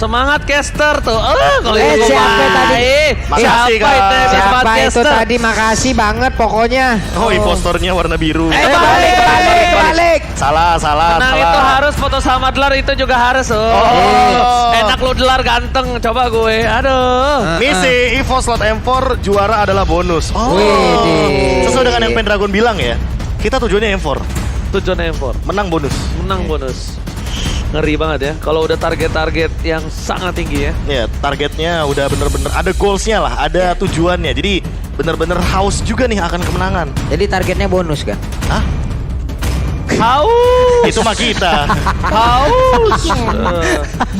Semangat caster tuh. Kalau itu siapa tadi? Makasih, Kak. Siapa itu caster? tadi? Makasih banget pokoknya. Oh, impostornya warna biru. Balik. Salah. Menang itu harus foto sama Delar itu juga harus. Enak lu Delar ganteng. Coba gue. Aduh. Misi Evo slot M4 juara adalah bonus. Widih. Sesuai dengan yang Pendragon bilang ya. Kita tujuannya M4. Tujuan M4. Menang bonus. Menang bonus. Ngeri banget ya. Kalau udah target-target yang sangat tinggi ya. Ya, targetnya udah bener-bener ada goalsnya lah, ada tujuannya. Jadi bener-bener haus juga nih akan kemenangan. Jadi targetnya bonus kan? Hah? Haus. Itu mah kita. Haus.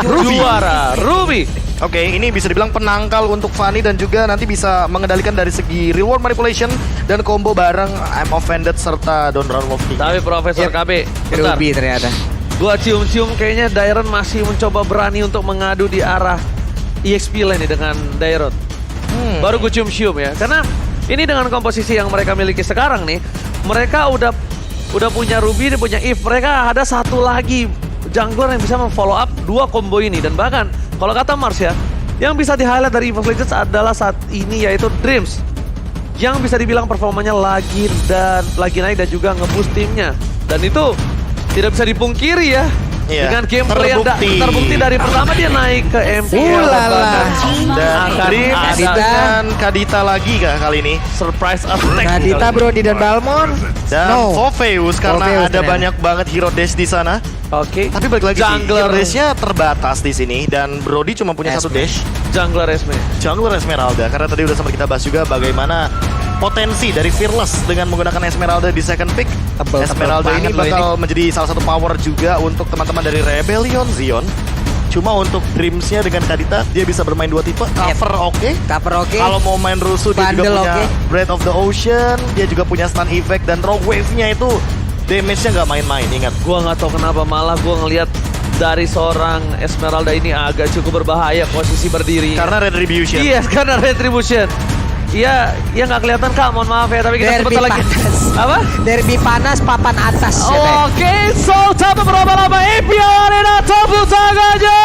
Juara. Ruby. Oke, ini bisa dibilang penangkal untuk Fanny dan juga nanti bisa mengendalikan dari segi reward manipulation dan combo bareng I'm Offended serta Don't Run Wolf King. Tapi Profesor KB. Bentar. Ruby ternyata. Gua cium-cium kayaknya Dairon masih mencoba berani untuk mengadu di arah EXP lane nih dengan Dairon. Baru gue cium-cium ya. Karena ini dengan komposisi yang mereka miliki sekarang nih, mereka udah punya Ruby, punya Eve. Mereka ada satu lagi jungler yang bisa memfollow up dua combo ini. Dan bahkan kalau kata Mars ya, yang bisa di-highlight dari EVO Legends adalah saat ini yaitu Dreams. Yang bisa dibilang performanya lagi naik dan juga nge-boost timnya. Dan itu tidak bisa dipungkiri ya. Iya, Dengan gameplay yang terbukti dari pertama dia naik ke MPL. Dan Dreams dengan Kadita lagi kah kali ini? Surprise attack. Kadita, Brody dan Balmon. Dan Fofeus karena Fofeus ada ternyata. banyak banget hero dash di sana. Oke. Tapi balik lagi sih, Jungler. hero dashnya terbatas di sini dan Brody cuma punya satu dash. Jungler Esme. Jungler Esmeralda karena tadi udah sempat kita bahas juga bagaimana potensi dari Fearless dengan menggunakan Esmeralda di second pick. Tebel Esmeralda ini banget loh bakal menjadi salah satu power juga untuk teman-teman dari Rebellion Zion. Cuma untuk Dreams-nya dengan Kadita dia bisa bermain dua tipe, cover oke. Cover oke. Kalau mau main rusuh dia juga Bundle punya oke. Breath of the Ocean, dia juga punya stun effect dan Rogue Wave-nya itu damage-nya nggak main-main, ingat. Gua nggak tahu kenapa malah gua ngelihat dari seorang Esmeralda ini agak cukup berbahaya posisi berdiri. Karena Retribution. Iya, karena Retribution. Iya, ya nggak kelihatan Kak, mohon maaf ya, tapi kita Derby sebentar lagi. panas. Apa? Derby panas papan atas. Oke, so satu berlama-lama EPL Arena tepuk tangannya.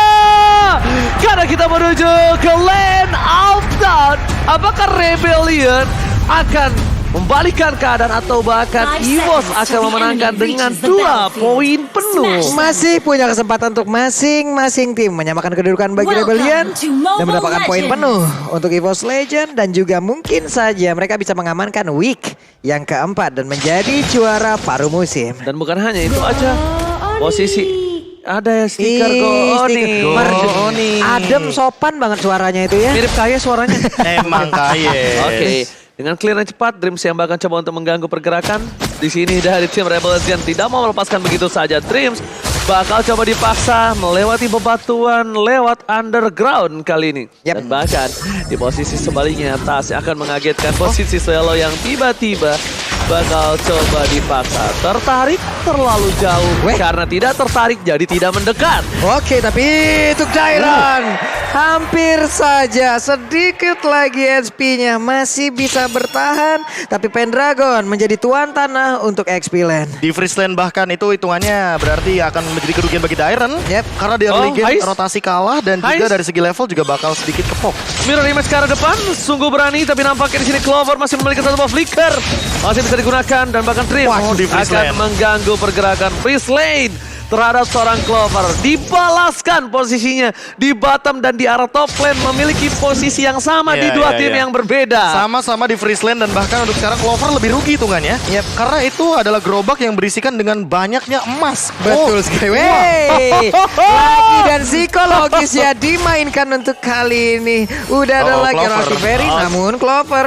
Karena kita menuju ke Land of Dawn. Apakah Rebellion akan membalikan keadaan atau bahkan EVOS akan memenangkan dengan 2 poin penuh? Masih punya kesempatan untuk masing-masing tim menyamakan kedudukan bagi Rebellion dan mendapatkan poin penuh untuk EVOS Legend dan juga mungkin saja mereka bisa mengamankan week yang keempat dan menjadi juara paruh musim. Dan bukan hanya itu aja, posisi ada ya stiker Goni. Goni. Adem sopan banget suaranya itu ya. Mirip kayak suaranya. Emang kaya. Oke, dengan clear yang cepat, Dreams yang bahkan coba untuk mengganggu pergerakan. Di sini dari tim Rebellion tidak mau melepaskan begitu saja. Dreams bakal coba dipaksa melewati bebatuan lewat underground kali ini. Yap. Dan bahkan di posisi sebaliknya Tas akan mengagetkan posisi Selo yang tiba-tiba bakal coba dipaksa. Tertarik terlalu jauh. Karena tidak tertarik jadi tidak mendekat. Oke, tapi untuk Dairon hampir saja sedikit lagi HP-nya masih bisa bertahan, tapi Pendragon menjadi tuan tanah untuk XP Land. Di Freezeland bahkan itu hitungannya berarti akan menjadi kerugian bagi Dairon. Yep. Karena di early game Heist. rotasi kalah dan juga Heist. dari segi level juga bakal sedikit kepok. Mirror image ke arah depan, sungguh berani, tapi nampaknya di sini Clover masih memiliki satu buff flicker. Masih bisa digunakan dan bahkan Dream Wah, di Freeze akan Lane. mengganggu pergerakan Freeze Lane terhadap seorang Clover. Dibalaskan posisinya di bottom dan di arah top lane memiliki posisi yang sama di Iya, dua iya, tim iya. yang berbeda. Sama-sama di Freezeland dan bahkan untuk sekarang Clover lebih rugi hitungannya. Yep. Karena itu adalah gerobak yang berisikan dengan banyaknya emas. Betul sekali. Wey. Lagi dan psikologis ya dimainkan untuk kali ini. Udah ada Oh, lagi Clover. Rocky Berry namun Clover.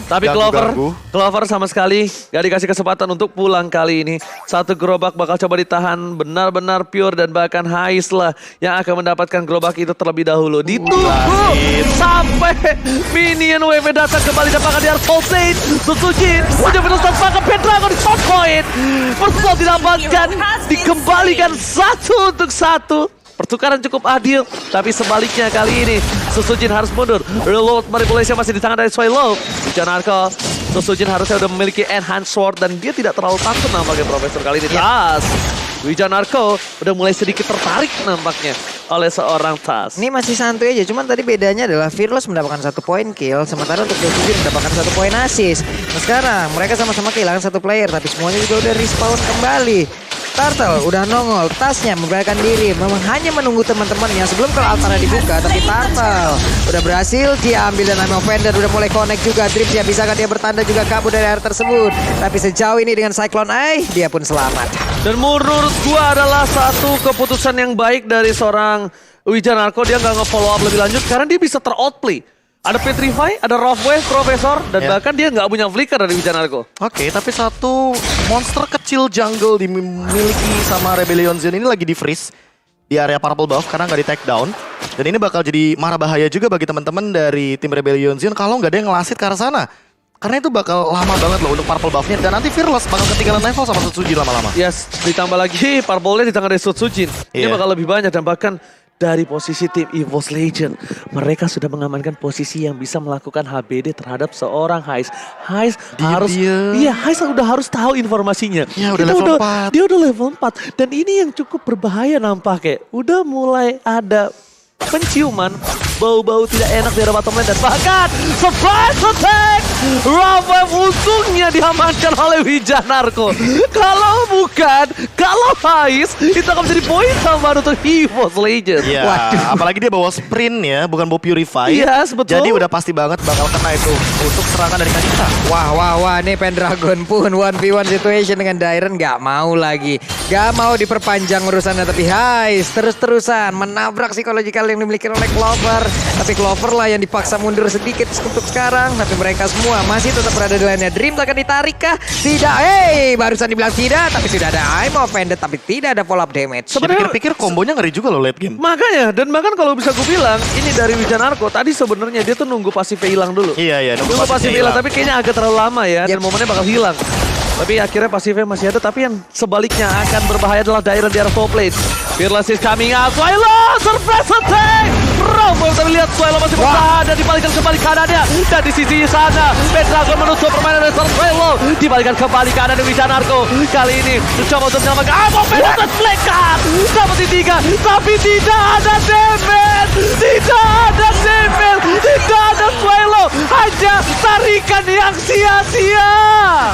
Tapi Ganggu-ganggu. Clover sama sekali gak dikasih kesempatan untuk pulang kali ini. Satu gerobak bakal coba ditahan benar-benar pure dan bahkan Hais lah yang akan mendapatkan gerobak itu terlebih dahulu. Ditunggu sampai minion WP datang kembali dapatkan di Arfolsate. Susujin udah berusaha pakai Pendragon di top point. Persoal didapatkan dikembalikan 1 untuk 1. Pertukaran cukup adil, tapi sebaliknya kali ini Susujin harus mundur. Reload manipulation masih di tangan dari Swallow. Janarko, Susujin harusnya udah memiliki enhanced sword dan dia tidak terlalu takut nampaknya Profesor kali ini. Tas, Wijanarko udah mulai sedikit tertarik nampaknya. oleh seorang Tas. Ini masih santuy aja, cuman tadi bedanya adalah Fearless mendapatkan 1 poin kill, sementara untuk Devin mendapatkan 1 poin assist. Nah sekarang mereka sama-sama kehilangan 1 player, tapi semuanya juga udah respawn kembali. Turtle udah nongol, Tasnya memberanikan diri, memang hanya menunggu teman-temannya sebelum ke Altara dibuka, tapi Turtle udah berhasil dia ambil dan I'm Offender udah mulai connect juga. Dreams ya, bisakah dia bertanda juga kabur dari area tersebut? Tapi sejauh ini dengan Cyclone Eye, dia pun selamat. Dan menurut gua adalah satu keputusan yang baik dari seorang Wijanarko. Dia nggak nge-follow up lebih lanjut karena dia bisa ter-outplay. Ada Petrify, ada Roughwave, Profesor, dan bahkan dia nggak punya flicker dari Wijanarko. Oke, tapi satu monster kecil jungle dimiliki sama Rebellion Zone ini lagi di freeze di area purple buff karena nggak di take down. Dan ini bakal jadi marah bahaya juga bagi teman-teman dari tim Rebellion Zone kalau nggak ada yang ngelasit ke arah sana. Karena itu bakal lama banget loh untuk purple buffnya. Dan nanti Fearless bakal ketinggalan level sama Sutsujin lama-lama. Yes, ditambah lagi purple-nya di tangan dari Sutsujin. Ini bakal lebih banyak dan bahkan dari posisi tim EVOS Legend, mereka sudah mengamankan posisi yang bisa melakukan HBD terhadap seorang Hais. Hais harus, iya Hais udah harus tahu informasinya. Ya udah level 4. Dia udah level 4 dan ini yang cukup berbahaya nampaknya. Udah mulai ada penciuman bau-bau tidak enak di area bottom lane dan bahkan surprise attack Rafa untungnya diamankan oleh Wijanarko. Kalau Hais itu akan menjadi poin tambahan untuk EVOS Legends. Iya, apalagi dia bawa sprint ya, bukan bawa purify. Iya, betul. Jadi udah pasti banget bakal kena itu untuk serangan dari Kadita. Wah, nih Pendragon pun 1v1 situation dengan Dairen gak mau lagi. Gak mau diperpanjang urusannya, tapi Hais terus-terusan menabrak psikologikal yang dimiliki oleh Clover. Tapi Clover lah yang dipaksa mundur sedikit untuk sekarang. Tapi mereka semua masih tetap berada di lainnya. Dream akan ditarik kah? Tidak, barusan dibilang tidak. Tapi sudah ada I'm Offended, tapi tidak ada follow up damage. Sebenarnya pikir kombonya ngeri juga loh late game. Makanya, dan bahkan kalau bisa gue bilang, ini dari Wijanarko, tadi sebenarnya dia tuh nunggu pasifnya hilang dulu. Iya, Nunggu pasifnya hilang, tapi kayaknya agak terlalu lama ya, dan momennya bakal hilang. Tapi akhirnya pasifnya masih ada, tapi yang sebaliknya akan berbahaya adalah Dairen di arah top lane. Fearless is coming out, Swilo, surprise attack! Robo, kita lihat Swilo masih bertahan dan dibalikan kembali kanannya. Dan di sisi sana, Pendragon menutup permainan dari Swilo. Dibalikan kembali kanan dari Wijanarko. Kali ini, mencoba untuk menyelamatkan Pendragon flekan. Dapat di 3, tapi tidak ada damage. Tidak ada damage. Tidak ada Swilo. Hanya tarikan yang sia-sia.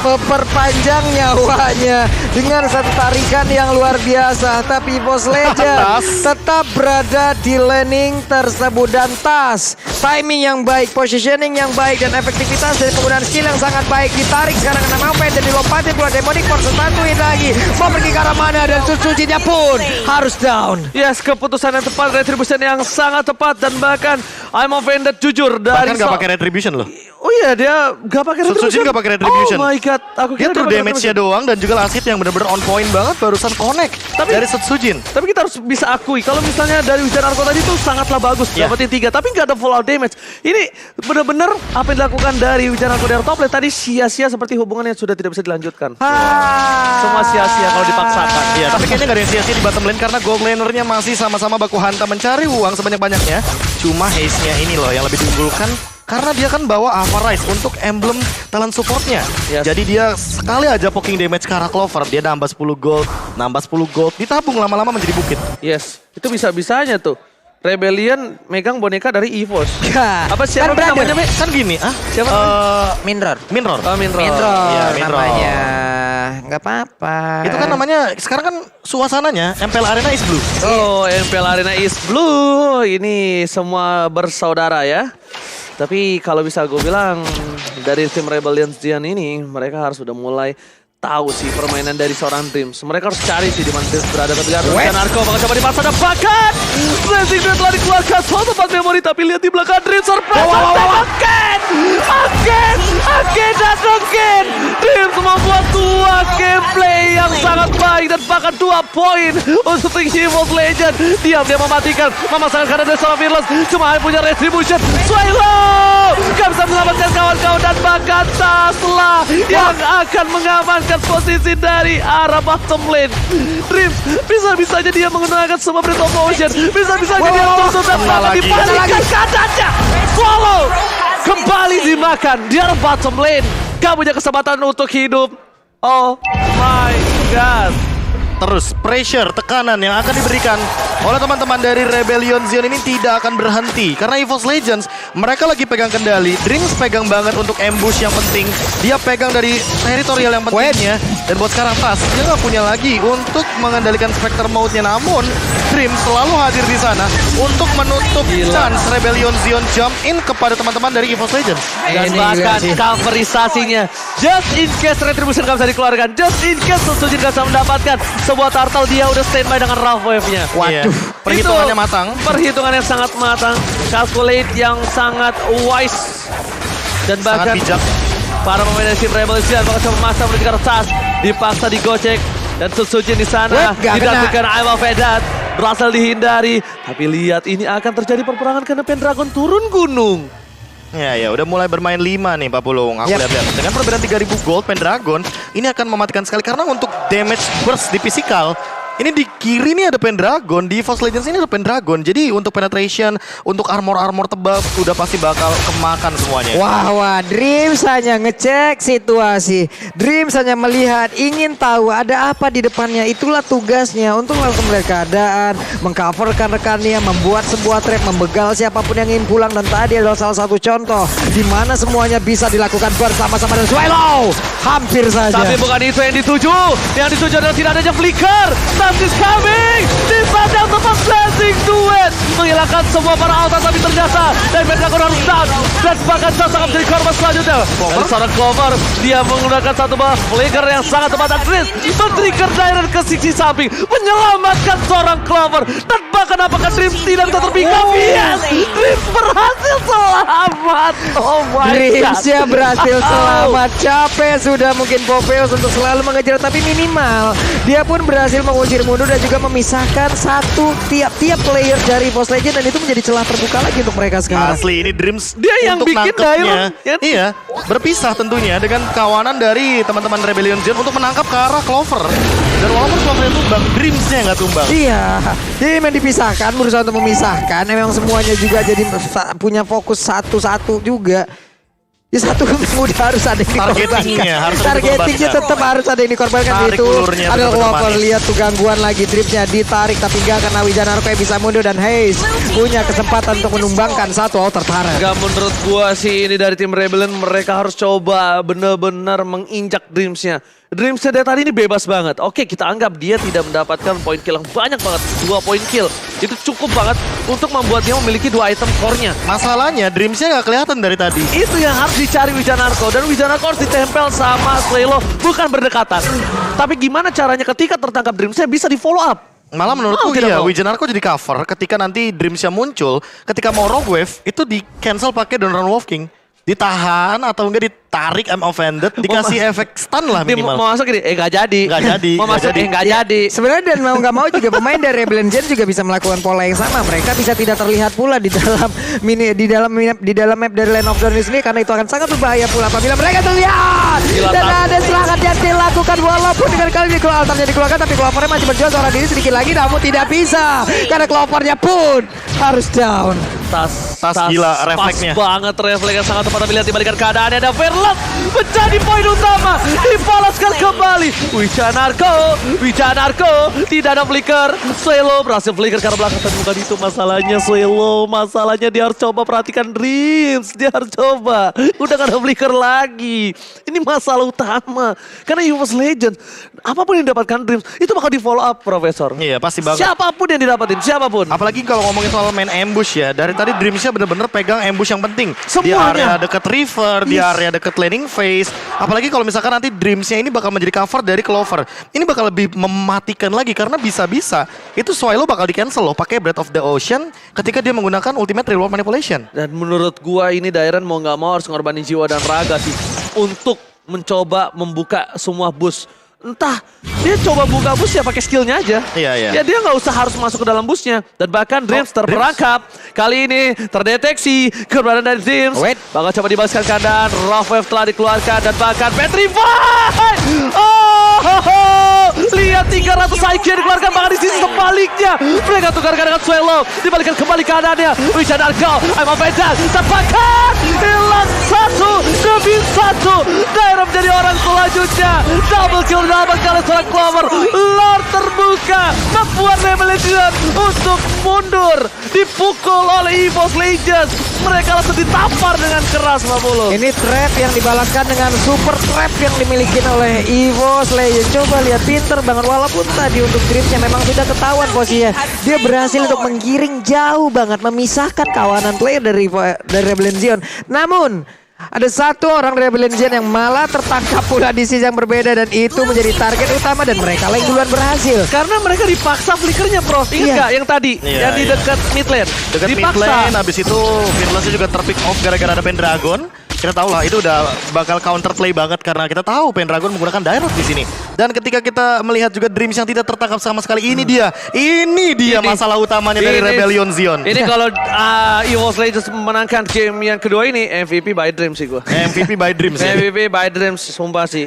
Memperpanjang nyawanya dengan satu tarikan yang luar biasa. Tapi EVOS Legend tetap berada di laning tersebut. Dan Tas, timing yang baik, positioning yang baik, dan efektivitas dari penggunaan skill yang sangat baik. Ditarik sekarang kena Mampet dan dilompatin pula Demonic Force. Bantuin lagi, mau pergi ke arah mana, dan Sutsujinnya pun harus down. Yes, keputusan yang tepat, retribution yang sangat tepat, dan bahkan I'm Offended jujur dari Bahkan gak pakai retribution loh. Oh iya, dia gak pakai retribution. Sutsujin gak pakai retribution. Oh my god, aku Dia kira tuh pakai damage-nya doang dan juga last hit yang benar-benar on point banget barusan connect dari Sutsujin. Tapi kita harus bisa akui kalau misalnya dari Wijanarko tadi tuh sangatlah bagus dapetin 3, tapi nggak ada full out damage. Ini benar-benar apa yang dilakukan dari Wijanarko dari top lane tadi sia-sia seperti hubungan yang sudah tidak bisa dilanjutkan. Semua sia-sia kalau dipaksakan. Iya, tapi kayaknya gak ada yang sia-sia di bottom lane karena gold lanernya masih sama-sama baku hantam mencari uang sebanyak-banyaknya. Cuma haze-nya ini loh yang lebih diunggulkan. Karena dia kan bawa Alpha Rise untuk emblem talent supportnya. Jadi dia sekali aja poking damage ke arah Clover, dia nambah 10 gold, ditabung lama-lama menjadi bukit. Yes, itu bisa-bisanya tuh. Rebellion megang boneka dari EVOS. Apa siapa namanya? Kan gini, Siapa? Minror. Minror. Minror. Iya, Minror. Namanya. Nggak apa-apa. Itu kan namanya, sekarang kan suasananya MPL Arena is blue. Oh, MPL Arena is blue. Ini semua bersaudara ya. Tapi kalau bisa gue bilang dari tim Rebellion Zion ini mereka harus sudah mulai tahu sih permainan dari seorang Dreams. Mereka harus cari sih di mana Dreams berada. Tapi lihat Wijanarko bakal coba dipaksa dan bahkan Blazing Dream telah dikeluarkan soal tempat memori. Tapi lihat di belakang Dreams surprise again dan again. Dreams membuat 2 gameplay yang sangat baik dan bahkan 2 poin untuk EVOS Legend. Dia mematikan memasangkan kanan dari seorang Fearless. Cuma hanya punya retribution. Swilo gak bisa menyelamatkan kawan-kawan dan bahkan Tasla yang akan mengamankan posisi dari arah bottom lane. Dreams bisa-bisanya dia menggunakan semua Breath of Motion. Bisa-bisanya dia tutup dan bahkan dibalikan kadannya. Swallow kembali dimakan di arah bottom lane. Gak punya kesempatan untuk hidup. Oh my god. Terus pressure, tekanan yang akan diberikan oleh teman-teman dari Rebellion Zion ini tidak akan berhenti. Karena EVOS Legends, mereka lagi pegang kendali. Dreams pegang banget untuk ambush yang penting. Dia pegang dari teritorial yang pentingnya. Dan buat sekarang Tas, dia nggak punya lagi untuk mengendalikan Spectre Mode-nya. Namun, Dreams selalu hadir di sana untuk menutup chance Rebellion Zion jump in kepada teman-teman dari EVOS Legends. Dan Ini bahkan gila sih. coverisasinya, just in case Retribution gak bisa dikeluarkan, just in case Sujin gak bisa mendapatkan sebuah turtle, dia udah standby dengan Ralph Wave-nya. Waduh, perhitungannya matang. Perhitungan yang sangat matang, calculate yang sangat wise. Dan Sangat bahkan bijak. para pemain dari tim Rebel Zion bakal coba memaksa menuju ke arah Tas, dipaksa digocek. Dan Sujin di sana Wait, gak dilakukan Aiwa Vedat, berhasil dihindari. Tapi lihat ini akan terjadi perperangan karena Pendragon turun gunung. Ya, udah mulai bermain 5 nih Pak Pulung. Aku Yap. lihat-lihat. Dengan perbedaan 3000 gold, Pendragon ini akan mematikan sekali. Karena untuk damage burst di physical, ini di kiri nih ada Pendragon, di EVOS Legends ini ada Pendragon. Jadi untuk penetration, untuk armor-armor tebal, udah pasti bakal kemakan semuanya. Wah, Dreams hanya ngecek situasi. Dreams hanya melihat, ingin tahu ada apa di depannya. Itulah tugasnya untuk melakukan keadaan, mengcoverkan rekannya, membuat sebuah trap, membegal siapapun yang ingin pulang. Dan tadi adalah salah satu contoh di mana semuanya bisa dilakukan bersama-sama dan Swallow. Hampir saja. Tapi bukan itu yang dituju. Yang dituju adalah tidak adanya flicker. Stars is coming. Dipadang tempat blazing duet. Menghilangkan semua para altar, tapi ternyata dan Pendragon harus down. Dan bahkan sangat menjadi korban selanjutnya. Dari seorang Clover, dia menggunakan satu buah flicker yang sangat tepat. Dan Chris men-trigger direct ke sisi samping. Menyelamatkan seorang Clover. Dan bahkan apakah Dreams tidak bisa terpikat? Yes! Dreams berhasil selamat. Oh my god. Dreamsnya berhasil selamat. Capek sudah mungkin Popeyos untuk selalu mengejar, tapi minimal dia pun berhasil mengusir mundur dan juga memisahkan satu tiap-tiap player dari EVOS Legends, dan itu menjadi celah terbuka lagi untuk mereka sekarang. Asli ini Dreams Dia yang untuk bikin nangkepnya. Dairon, ya? Iya, berpisah tentunya dengan kawanan dari teman-teman Rebellion Zion untuk menangkap ke arah Clover. Dan walaupun Clover tumbang, Dreamsnya nggak tumbang. Iya, dia memang dipisahkan, berusaha untuk memisahkan. Memang semuanya juga jadi punya fokus satu-satu juga. Ya satu mudah harus ada yang dikorbankan. Targetingnya harus ada yang Targetingnya dikorbankan. tetap harus ada yang dikorbankan. Tarik Itu ulurnya, ada benar-benar Clover, manis. lihat tuh gangguan lagi, Dreamsnya ditarik tapi enggak, karena Wijanarko yang bisa mundur dan Haze punya kesempatan untuk menumbangkan satu outer turret. Gak, menurut gua sih ini dari tim Rebellion, mereka harus coba benar-benar menginjak Dreamsnya. Dreamsnya dari tadi ini bebas banget. Oke, kita anggap dia tidak mendapatkan poin kill yang banyak banget. 2 poin kill. Itu cukup banget untuk membuat dia memiliki 2 item core-nya. Masalahnya Dreamsnya nggak kelihatan dari tadi. Itu yang harus dicari Wijanarko. Dan Wijanarko harus ditempel sama Swallow, bukan berdekatan. Tapi gimana caranya ketika tertangkap Dreamsnya bisa di follow up? Malah menurutku Mau tidak iya, mau? Wijanarko jadi cover ketika nanti Dreamsnya muncul, ketika mau Rogue Wave itu di cancel pakai Donoran Wolf King. Ditahan atau enggak ditarik I'm offended, dikasih efek stun lah Dia minimal. mau masuk gini, nggak jadi. Nggak jadi, Mau nggak masuk, jadi. nggak jadi. Sebenarnya dan mau nggak mau juga pemain dari Rebellion Gen juga bisa melakukan pola yang sama. Mereka bisa tidak terlihat pula di dalam map dari Land of Darkness ini, karena itu akan sangat berbahaya pula apabila mereka terlihat. Gila, Dan tas. ada serangan yang dilakukan walaupun dengan kali ini altarnya dikeluarkan, tapi Clovernya masih berjuang seorang diri sedikit lagi, namun tidak bisa karena Clovernya pun harus down. Tas gila, refleksnya. Pas banget, refleksnya sangat tepat. Tapi lihat dibalikan keadaannya, ada Verloc menjadi poin utama, dibalaskan kembali. Wijanarko tidak ada flicker. Swallow berhasil flicker karena belakang, tapi bukan itu masalahnya. Swallow, masalahnya dia harus coba perhatikan Dreams. Dia harus coba, udah gak ada flicker lagi. Ini masalah utama karena EVOS Legends, apapun yang didapatkan Dreams itu bakal di follow up, Profesor. Iya, pasti banget. Siapapun yang didapatin, siapapun. Apalagi kalau ngomongin soal main ambush ya, dari tadi Dreamsnya bener-bener pegang ambush yang penting. Di Semuanya. area deket river, di area deket landing phase. Apalagi kalau misalkan nanti Dreamsnya ini bakal menjadi cover dari Clover. Ini bakal lebih mematikan lagi karena bisa-bisa itu Swallow bakal di cancel loh pakai Breath of the Ocean ketika dia menggunakan ultimate real world manipulation. Dan menurut gua ini Dairon mau nggak mau harus ngorbanin jiwa dan raga sih untuk mencoba membuka semua bus. Entah dia coba buka bus ya pakai skillnya aja. Iya, iya. Ya dia nggak usah harus masuk ke dalam busnya. Dan bahkan Dreams terperangkap. Kali ini terdeteksi keberadaan dari Dreams. Wait. Bakal coba dibalaskan keadaan. Rough Wave telah dikeluarkan dan bahkan Petrify. Oh, lihat 300 IQ yang dikeluarkan, bahkan di sisi sebaliknya mereka tukarkan dengan Swallow, dibalikan kembali keadaannya. Wisha Darko, Emma Vedan, tepakan, hilang 1 demi 1. Daerah menjadi orang selanjutnya. Double kill didapatkan oleh seorang Clover. Lord terbuka, membuat Rebellion untuk mundur, dipukul oleh EVOS Legends. Mereka langsung ditampar dengan keras, Mamulo. Ini trap yang dibalaskan dengan super trap yang dimiliki oleh EVOS Legends. Coba lihat, pinter banget. Walaupun tadi untuk Dreamsnya memang sudah ketahuan posisinya. Dia berhasil untuk menggiring jauh banget, memisahkan kawanan player dari Rebellion Zion. Namun ada satu orang Rebellion Zion yang malah tertangkap pula di sisi yang berbeda, dan itu menjadi target utama, dan mereka yang duluan berhasil. Karena mereka dipaksa flickernya, Prof. Ingat Iya. nggak yang tadi? Yang di dekat mid lane. Dekat mid lane, habis itu Fearless juga terpick off gara-gara ada Pendragon. Kita tahu lah itu udah bakal counter play banget karena kita tahu Pendragon menggunakan direct di sini. Dan ketika kita melihat juga Dreams yang tidak tertangkap sama sekali, ini dia masalah utamanya dari Rebellion Zion. Ini kalau EVOS Legends memenangkan game yang kedua ini, MVP by Dreams sih gua. MVP by Dreams ya. MVP by Dreams, sumpah sih.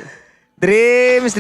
Dreams.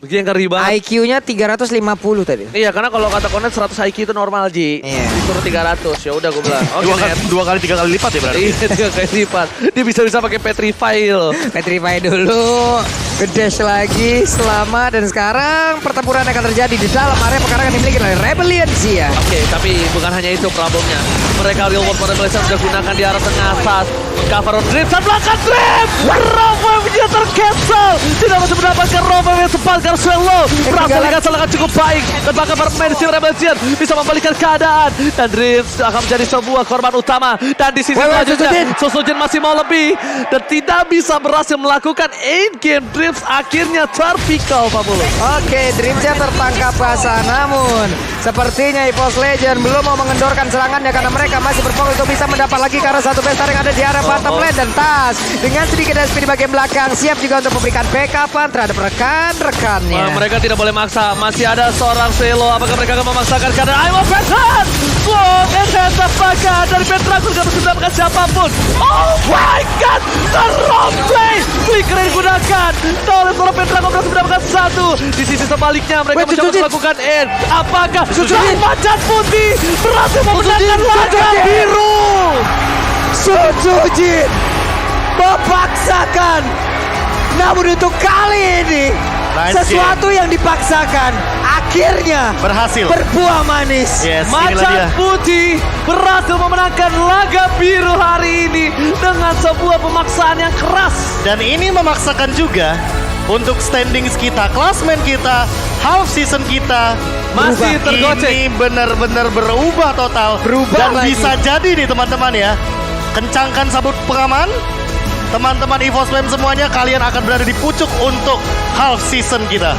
Begini ngeri banget. IQ-nya 350 tadi. Iya, karena kalau kata Konet 100 IQ itu normal, Ji. Iya. Disuruh 300, ya udah gue bilang. Oke, Dua kali, tiga kali lipat ya berarti. Iya, 3 kali lipat. Dia bisa pakai Petrify loh. Petrify dulu, ngedash lagi, selamat, dan sekarang pertempuran akan terjadi di dalam area pekarangan yang dimiliki oleh Rebellion Zion. Oke, tapi bukan hanya itu problemnya. Mereka real world Rebellion sudah gunakan di arah tengah saat cover on Dream. Saat belakang Dream! Robwave-nya tercancel! Tidak masih mendapatkan Robwave yang sempat karena Swallow berhasil dikasalkan cukup baik. Dan bahkan bermain di sini Rebellion bisa membalikan keadaan. Dan Dream akan menjadi sebuah korban utama. Dan di sisi selanjutnya, Susujin masih mau lebih. Dan tidak bisa berhasil melakukan in-game. Dreams akhirnya terpikau, Pak Bulu. Oke, Dreamsnya tertangkap basah, namun sepertinya EVOS Legend belum mau mengendorkan serangannya karena mereka masih berfokus untuk bisa mendapat lagi karena satu besar yang ada di arah bottom lane, dan Tas dengan sedikit SP di bagian belakang siap juga untuk memberikan backupan terhadap rekan-rekannya. Mereka tidak boleh maksa, masih ada seorang Selo. Apakah mereka akan memaksakan karena Ayo Petan? Sword and hands apakah dari Pendragon gak bisa mendapatkan siapapun. Oh my god, the wrong play. Flicker yang digunakan oleh seorang Pendragon berhasil mendapatkan satu. Di sisi sebaliknya mereka mencoba melakukan end. Apakah Sang Macan Putih berhasil memenangkan laga biru? Susujin memaksakan, namun untuk kali ini sesuatu yang dipaksakan akhirnya Berhasil. berbuah manis. Yes, inilah dia. Macan Putih berhasil memenangkan laga biru hari ini dengan sebuah pemaksaan yang keras. Dan ini memaksakan juga untuk standings kita, klasmen kita, half season kita Masih tergocek. Ini benar-benar berubah total. Dan lagi. bisa jadi nih teman-teman ya, kencangkan sabuk pengaman. Teman-teman EVOS Fam semuanya, kalian akan berada di pucuk untuk half season kita.